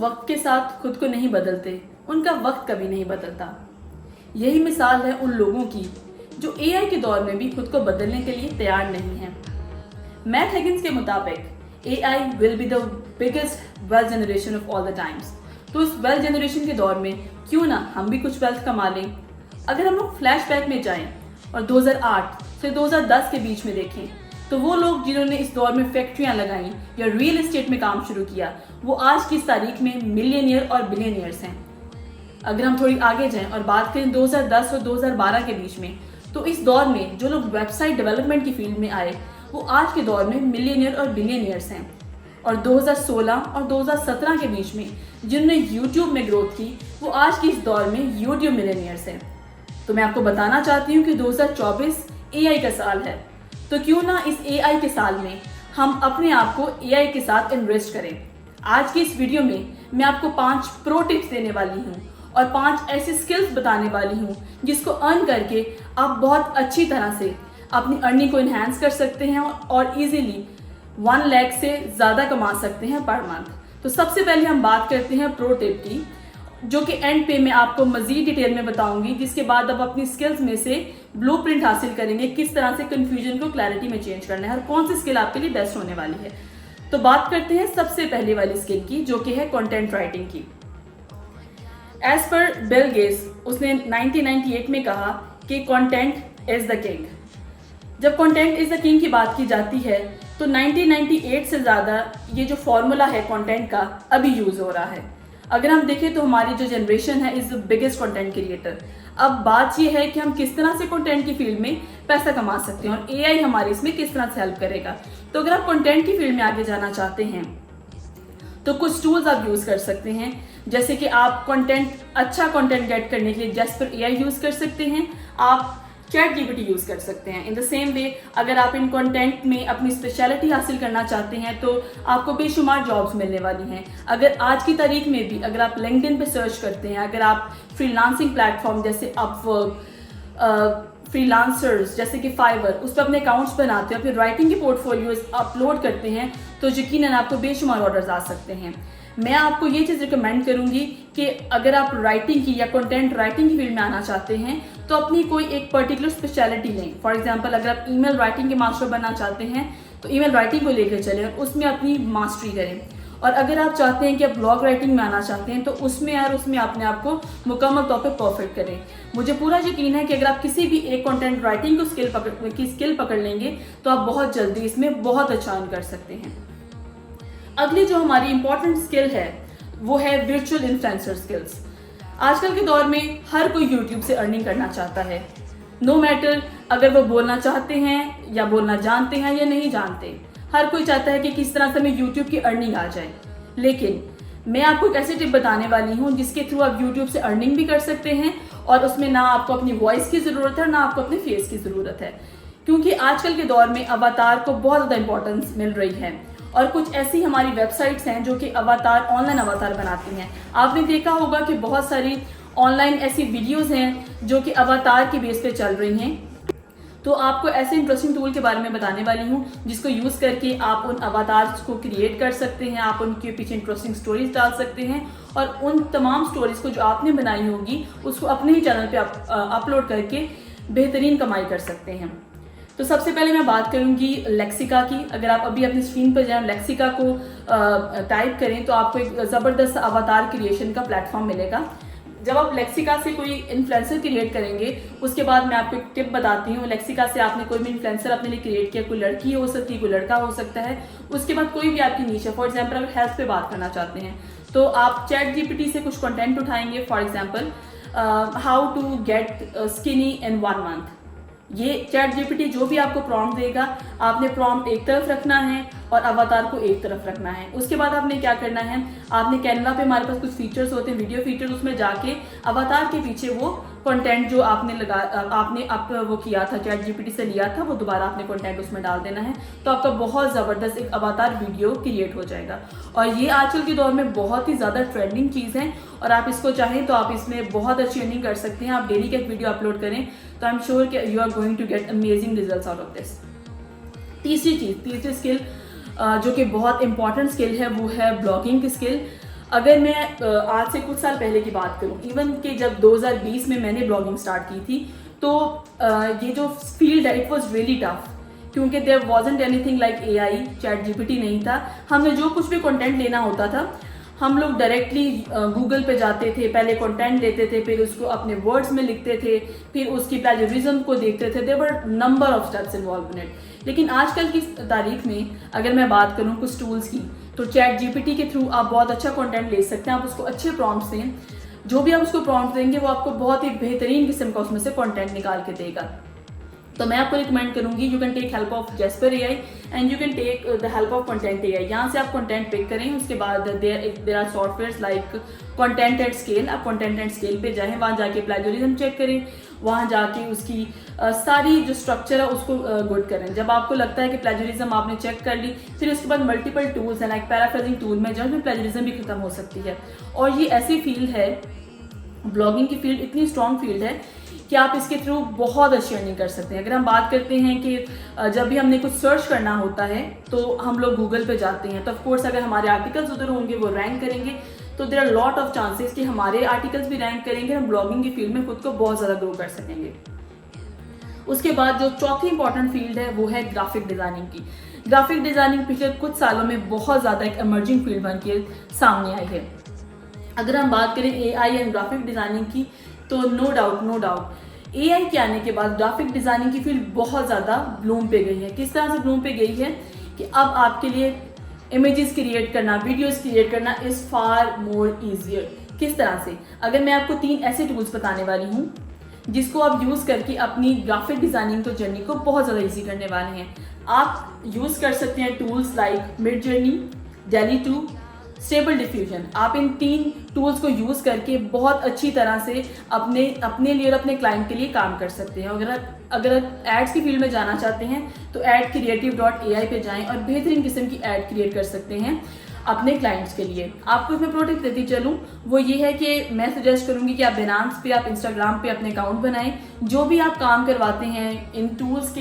वक्त के साथ खुद को नहीं बदलते, उनका वक्त कभी नहीं बदलता। यही मिसाल है उन लोगों की जो एआई के दौर में भी खुद को बदलने के लिए तैयार नहीं है। मैथ हिगिंस के मुताबिक AI will be the biggest wealth generation of all the times. तो इस वेल्थ जनरेशन के दौर में क्यों ना हम भी कुछ वेल्थ कमा लें। अगर हम लोग फ्लैशबैक में जाएं और 2008 से 2010 के बीच में देखें तो वो लोग जिन्होंने इस दौर में फैक्ट्रियां लगाई या रियल एस्टेट में काम शुरू किया, वो आज की इस तारीख में मिलियनियर और बिलियनियर्स हैं। अगर हम थोड़ी आगे जाएं और बात करें 2010 और 2012 के बीच में, तो इस दौर में जो लोग वेबसाइट डेवलपमेंट की फील्ड में आए वो आज के दौर में मिलियनियर और बिलियनियर्स हैं। और 2016 और 2017 के बीच में जिन्होंने यूट्यूब में ग्रोथ की वो आज के इस दौर में यूट्यूब मिलियनियर्स हैं। तो मैं आपको बताना चाहती हूँ कि 2024 एआई का साल है, तो क्यों ना इस एआई के साल में हम अपने आप को एआई के साथ इन्वेस्ट करें। आज की इस वीडियो में मैं आपको 5 प्रो टिप्स देने वाली हूँ और 5 ऐसी स्किल्स बताने वाली हूँ जिसको अर्न करके आप बहुत अच्छी तरह से अपनी अर्निंग को इन्हांस कर सकते हैं और इजीली 1 लाख से ज़्यादा कमा सकते हैं पर मंथ। तो सबसे पहले हम बात करते हैं प्रो टिप की, जो कि एंड पे मैं आपको मजीद डिटेल में बताऊंगी, जिसके बाद आप अपनी स्किल्स में से ब्लूप्रिंट हासिल करेंगे किस तरह से कंफ्यूजन को क्लैरिटी में चेंज करना है और कौन सी स्किल आपके लिए बेस्ट होने वाली है। तो बात करते हैं सबसे पहले वाली स्किल की, जो कि है कंटेंट राइटिंग की। एज पर बिल गेट्स, उसने 1998 में कहा कि कंटेंट इज द किंग। जब कंटेंट इज द किंग की बात की जाती है तो 1998 से ज़्यादा ये जो फॉर्मूला है कंटेंट का अभी यूज़ हो रहा है। अगर हम देखें तो हमारी जो जनरेशन है is the biggest content creator. अब बात ये है कि हम किस तरह से कंटेंट की फील्ड में पैसा कमा सकते हैं और एआई हमारी इसमें किस तरह से हेल्प करेगा। तो अगर आप कंटेंट की फील्ड में आगे जाना चाहते हैं तो कुछ टूल्स आप यूज़ कर सकते हैं, जैसे कि आप अच्छा कंटेंट गेट करने के लिए जैस्पर एआई यूज़ कर सकते हैं, आप चैट जीपीटी यूज़ कर सकते हैं। इन द सेम वे अगर आप इन कंटेंट में अपनी स्पेशलिटी हासिल करना चाहते हैं तो आपको बेशुमार जॉब्स मिलने वाली हैं। अगर आज की तारीख में भी अगर आप लिंक्डइन पे सर्च करते हैं, अगर आप फ्रीलांसिंग प्लेटफॉर्म जैसे अपवर्क, फ्रीलांसर्स जैसे कि फाइवर, उस पर अपने अकाउंट्स बनाते हैं, फिर राइटिंग के पोर्टफोलियोज अपलोड करते हैं, तो यकीनन आपको बेशुमार ऑर्डर्स आ सकते हैं। मैं आपको ये चीज़ रिकमेंड करूंगी कि अगर आप राइटिंग की या कंटेंट राइटिंग की फील्ड में आना चाहते हैं तो अपनी कोई एक पर्टिकुलर स्पेशलिटी लें। फॉर एग्जांपल अगर आप ईमेल राइटिंग के मास्टर बनना चाहते हैं तो ईमेल राइटिंग को लेकर चलें, उसमें अपनी मास्टरी करें। और अगर आप चाहते हैं कि आप ब्लॉग राइटिंग में आना चाहते हैं तो उसमें अपने आप को मुकम्मल तौर पर परफेक्ट करें। मुझे पूरा यकीन है कि अगर आप किसी भी एक कंटेंट राइटिंग को स्किल पकड़ लेंगे तो आप बहुत जल्दी इसमें बहुत अच्छा अर्न कर सकते हैं। अगली जो हमारी इंपॉर्टेंट स्किल है वो है वर्चुअल इन्फ्लुएंसर स्किल्स। आजकल के दौर में हर कोई यूट्यूब से अर्निंग करना चाहता है, नो मैटर अगर वो बोलना चाहते हैं या बोलना जानते हैं या नहीं जानते। हर कोई चाहता है कि किस तरह से हमें यूट्यूब की अर्निंग आ जाए। लेकिन मैं आपको एक ऐसी टिप बताने वाली हूँ जिसके थ्रू आप यूट्यूब से अर्निंग भी कर सकते हैं और उसमें ना आपको अपनी वॉइस की ज़रूरत है ना आपको अपने फेस की ज़रूरत है, क्योंकि आजकल के दौर में अवतार को बहुत ज़्यादा इंपॉर्टेंस मिल रही है। और कुछ ऐसी हमारी वेबसाइट्स हैं जो कि अवतार ऑनलाइन अवतार बनाती हैं। आपने देखा होगा कि बहुत सारी ऑनलाइन ऐसी वीडियोस हैं जो कि अवतार के बेस पे चल रही हैं। तो आपको ऐसे इंटरेस्टिंग टूल के बारे में बताने वाली हूँ जिसको यूज़ करके आप उन अवतार्स को क्रिएट कर सकते हैं, आप उनके पीछे इंटरेस्टिंग स्टोरीज डाल सकते हैं और उन तमाम स्टोरीज को जो आपने बनाई होगी उसको अपने ही चैनल पर अपलोड करके बेहतरीन कमाई कर सकते हैं। तो सबसे पहले मैं बात करूंगी लेक्सिका की। अगर आप अभी अपनी स्क्रीन पर जाएं, लेक्सिका को टाइप करें तो आपको एक ज़बरदस्त अवतार क्रिएशन का प्लेटफॉर्म मिलेगा। जब आप लेक्सिका से कोई इन्फ्लुएंसर क्रिएट करेंगे उसके बाद मैं आपको एक टिप बताती हूँ। लेक्सिका से आपने कोई भी इन्फ्लुएंसर अपने लिए क्रिएट किया, कोई लड़की हो सकती है, कोई लड़का हो सकता है। उसके बाद कोई भी आपकी नीच है, फॉर एग्जाम्पल अगर हेल्थ पे बात करना चाहते हैं तो आप चैट जीपीटी से कुछ कंटेंट उठाएंगे। For example how to get skinny in 1 month. ये चैट जीपीटी जो भी आपको प्रॉम्प्ट देगा आपने प्रॉम्प्ट एक तरफ रखना है और अवतार को एक तरफ रखना है। उसके बाद आपने क्या करना है, आपने कैनवा पे हमारे पास कुछ फीचर्स होते हैं, वीडियो फीचर्स, उसमें जाके अवतार के पीछे वो कंटेंट जो आपने वो किया था चैट जीपीटी से लिया था वो दोबारा आपने कंटेंट उसमें डाल देना है। तो आपका बहुत ज़बरदस्त एक अवतार वीडियो क्रिएट हो जाएगा। और ये आजकल के दौर में बहुत ही ज़्यादा ट्रेंडिंग चीज़ है और आप इसको चाहें तो आप इसमें बहुत अच्छी अर्निंग कर सकते हैं। आप डेली का एक वीडियो अपलोड करें तो आई एम श्योर कि you are going to get amazing results out of this. तीसरी स्किल जो कि बहुत इंपॉर्टेंट स्किल है वो है ब्लॉगिंग की स्किल। अगर मैं आज से कुछ साल पहले की बात करूं, इवन कि जब 2020 में मैंने ब्लॉगिंग स्टार्ट की थी, तो ये जो फील्ड है इट वाज रियली टफ, क्योंकि there wasn't anything like AI, ChatGPT नहीं था। हमें जो कुछ भी कंटेंट लेना होता था, हम लोग डायरेक्टली गूगल पे जाते थे, पहले कंटेंट लेते थे, फिर उसको अपने वर्ड्स में लिखते थे, फिर उसकी प्लेजरिज्म को देखते थे। There were number of steps involve in it. लेकिन आजकल की तारीख में अगर मैं बात करूँ कुछ टूल्स की, तो चैट जीपीटी के थ्रू आप बहुत अच्छा कंटेंट ले सकते हैं। आप उसको अच्छे प्रॉम्प्ट्स दें, जो भी आप उसको प्रॉम्प्ट देंगे वो आपको बहुत ही बेहतरीन किस्म का उसमें से कंटेंट निकाल के देगा। तो मैं आपको रिकमेंड करूंगी, you can take help of Jasper AI and you can take the help of content AI. यहाँ से आप कंटेंट पिक करें, उसके बाद there are softwares like content at scale. आप कंटेंट एट स्केल पे जाएं, वहाँ जाके प्लेजरिज्म चेक करें, वहाँ जाके उसकी सारी जो स्ट्रक्चर है उसको गुड करें। जब आपको लगता है कि प्लेजरिज्म आपने चेक कर ली, फिर उसके बाद मल्टीपल टूल्स हैं लाइक पैराफ्रेजिंग टूल में, जहाँ प्लेजरिज्म भी खत्म हो सकती है। और ये ऐसी फील्ड है, ब्लॉगिंग की फील्ड इतनी स्ट्रॉन्ग फील्ड है कि आप इसके थ्रू बहुत अच्छी अर्निंग कर सकते हैं। अगर हम बात करते हैं कि जब भी हमने कुछ सर्च करना होता है तो हम लोग गूगल पे जाते हैं, तो ऑफकोर्स अगर हमारे आर्टिकल्स उधर होंगे, वो रैंक करेंगे, तो there are lot of chances कि हमारे आर्टिकल्स भी रैंक करेंगे, हम ब्लॉगिंग की फील्ड में खुद को बहुत ज़्यादा ग्रो कर सकेंगे। उसके बाद जो चौथी इंपॉर्टेंट फील्ड है वो है ग्राफिक डिज़ाइनिंग की। ग्राफिक डिज़ाइनिंग पिछले कुछ सालों में बहुत ज़्यादा एक एमर्जिंग फील्ड बन के सामने आई है। अगर हम बात करें एआई एंड ग्राफिक डिज़ाइनिंग की, तो नो डाउट एआई के आने के बाद ग्राफिक डिज़ाइनिंग की फील्ड बहुत ज़्यादा ब्लूम पे गई है। किस तरह से ब्लूम पे गई है कि अब आपके लिए इमेजेस क्रिएट करना, वीडियोस क्रिएट करना इज़ फार मोर ईजियर। किस तरह से? अगर मैं आपको 3 ऐसे टूल्स बताने वाली हूँ जिसको आप यूज़ करके अपनी ग्राफिक डिज़ाइनिंग को जर्नी को बहुत ज़्यादा ईजी करने वाले हैं। आप यूज़ कर सकते हैं tools like Midjourney, daily 2, stable diffusion. आप इन 3 टूल्स को यूज़ करके बहुत अच्छी तरह से अपने लिए और अपने क्लाइंट के लिए काम कर सकते हैं। अगर एड्स की फील्ड में जाना चाहते हैं तो adcreative.ai पे जाएं और बेहतरीन किस्म की एड क्रिएट कर सकते हैं अपने क्लाइंट्स के लिए। आपको इसमें प्रो टिप देती चलूँ, वो ये है कि मैं सजेस्ट करूँगी कि आप बिनांस पे, आप इंस्टाग्राम पे अपने अकाउंट बनाएं। जो भी आप काम करवाते हैं इन टूल्स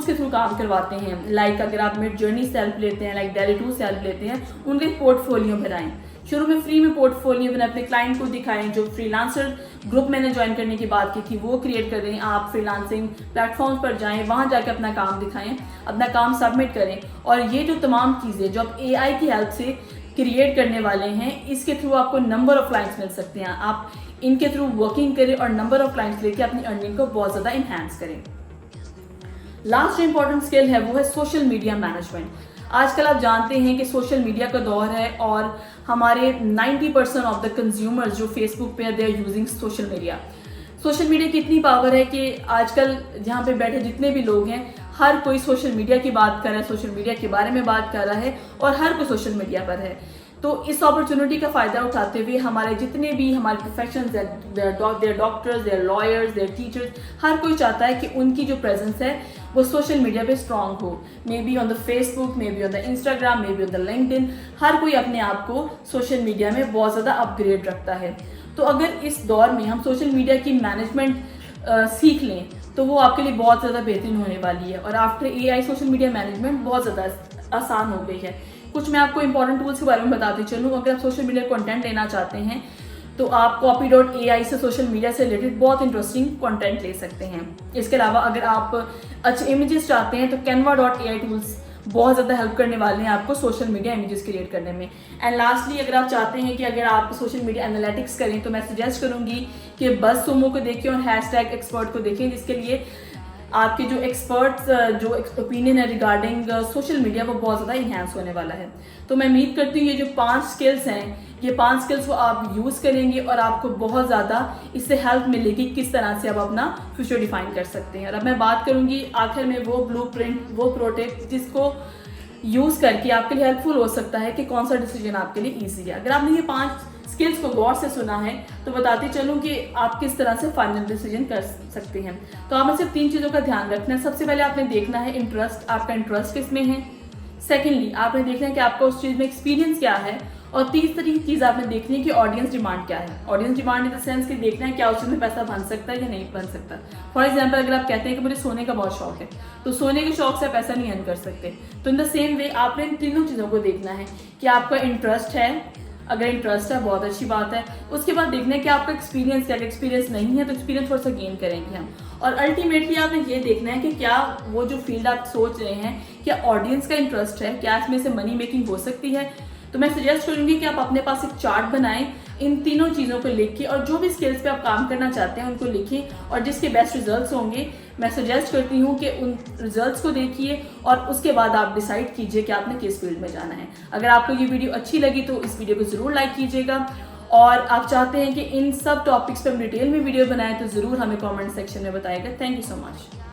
के थ्रू काम करवाते हैं, लाइक अगर आप मिडजर्नी से हेल्प लेते हैं, लाइक डेली 2 से हेल्प लेते हैं, उनके पोर्टफोलियो बनाएं। शुरू में फ्री में पोर्टफोलियो बनाएं, अपने क्लाइंट को दिखाएं। जो फ्रीलांसर ग्रुप मैंने ज्वाइन करने की बात की थी वो क्रिएट कर दें। आप फ्रीलांसिंग प्लेटफॉर्म्स पर जाएं, वहाँ जाकर अपना काम दिखाएं, अपना काम सबमिट करें। और ये जो तमाम चीज़ें जो आप एआई की हेल्प से क्रिएट करने वाले हैं, इसके थ्रू आपको नंबर ऑफ क्लाइंट्स मिल सकते हैं। आप इनके थ्रू वर्किंग करें और नंबर ऑफ क्लाइंट्स लेके अपनी अर्निंग को बहुत ज़्यादा इन्हांस करें। लास्ट जो इंपॉर्टेंट स्किल है वो है सोशल मीडिया मैनेजमेंट। आजकल आप जानते हैं कि सोशल मीडिया का दौर है और हमारे 90% ऑफ द कंज्यूमर्स जो फेसबुक पे they are using social media. Social media की इतनी पावर है कि आजकल जहाँ पे बैठे जितने भी लोग हैं, हर कोई सोशल मीडिया की बात कर रहा है, सोशल मीडिया के बारे में बात कर रहा है और हर कोई सोशल मीडिया पर है। तो इस अपॉर्चुनिटी का फ़ायदा उठाते हुए हमारे जितने भी हमारे professions, there doctors, there lawyers, there teachers, हर कोई चाहता है कि उनकी जो प्रेजेंस है वो सोशल मीडिया पे स्ट्रांग हो। Maybe on the Facebook, maybe on the Instagram, maybe on the LinkedIn. हर कोई अपने आप को सोशल मीडिया में बहुत ज़्यादा अपग्रेड रखता है। तो अगर इस दौर में हम सोशल मीडिया की मैनेजमेंट सीख लें तो वो आपके लिए बहुत ज़्यादा बेहतरीन होने वाली है। और after AI social media management बहुत ज़्यादा आसान हो गई है। कुछ मैं आपको इंपॉर्टेंट टूल्स के बारे में बताती चलूँ। अगर आप सोशल मीडिया कंटेंट लेना चाहते हैं तो आप copy.ai से सोशल मीडिया से रिलेटेड बहुत इंटरेस्टिंग कंटेंट ले सकते हैं। इसके अलावा अगर आप अच्छे इमेजेस चाहते हैं तो canva.ai टूल्स बहुत ज़्यादा हेल्प करने वाले हैं आपको सोशल मीडिया इमेजेस क्रिएट करने में। एंड लास्टली अगर आप चाहते हैं कि अगर आप सोशल मीडिया एनालिटिक्स करें तो मैं सजेस्ट करूँगी कि बस सुमो को देखें और #एक्सपर्ट को देखें, जिसके लिए आपके जो एक्सपर्ट्स जो ओपिनियन है रिगार्डिंग सोशल मीडिया वो बहुत ज़्यादा इन्हांस होने वाला है। तो मैं उम्मीद करती हूँ ये जो 5 स्किल्स हैं, ये 5 स्किल्स को आप यूज़ करेंगे और आपको बहुत ज़्यादा इससे हेल्प मिलेगी किस तरह से आप अपना फ्यूचर डिफाइन कर सकते हैं। और अब मैं बात करूँगी आखिर में वो ब्लूप्रिंट, वो प्रोटेक्ट जिसको यूज़ करके आपके लिए हेल्पफुल हो सकता है कि कौन सा डिसीजन आपके लिए ईजी है। अगर आपने ये 5 स्किल्स को गौर से सुना है तो बताती चलूँ कि आप किस तरह से फाइनल डिसीजन कर सकते हैं। तो आपने सिर्फ 3 चीज़ों का ध्यान रखना है। सबसे पहले आपने देखना है इंटरेस्ट, आपका इंटरेस्ट किस में है। सेकेंडली आपने देखना है कि आपका उस चीज़ में एक्सपीरियंस क्या है। और तीसरी चीज़ आपने देखनी है कि ऑडियंस डिमांड क्या है। Audience demand in the sense कि देखना है क्या उसमें पैसा बन सकता है या नहीं बन सकता। फॉर एग्जाम्पल अगर आप कहते हैं कि मुझे सोने का बहुत शौक है, तो सोने के शौक से आप पैसा नहीं अर्न कर सकते। तो इन द सेम वे आपने इन तीनों चीज़ों को देखना है कि आपका इंटरेस्ट है, अगर इंटरेस्ट है बहुत अच्छी बात है। उसके बाद देखना है कि आपका एक्सपीरियंस क्या है, एक्सपीरियंस नहीं है तो एक्सपीरियंस थोड़ा सा गेन करेंगे हम। और अल्टीमेटली आपने ये देखना है कि क्या वो जो फील्ड आप सोच रहे हैं क्या ऑडियंस का इंटरेस्ट है, क्या इसमें से मनी मेकिंग हो सकती है। तो मैं सजेस्ट करूंगी कि आप अपने पास एक चार्ट बनाएं इन तीनों चीज़ों को लिख के, और जो भी स्किल्स पे आप काम करना चाहते हैं उनको लिखिए, और जिसके बेस्ट रिजल्ट्स होंगे मैं सजेस्ट करती हूँ कि उन रिजल्ट्स को देखिए और उसके बाद आप डिसाइड कीजिए कि आपने किस फील्ड में जाना है। अगर आपको ये वीडियो अच्छी लगी तो इस वीडियो को ज़रूर लाइक कीजिएगा, और आप चाहते हैं कि इन सब टॉपिक्स पर हम डिटेल में वीडियो बनाएं तो ज़रूर हमें कमेंट सेक्शन में बताइएगा। Thank you so much.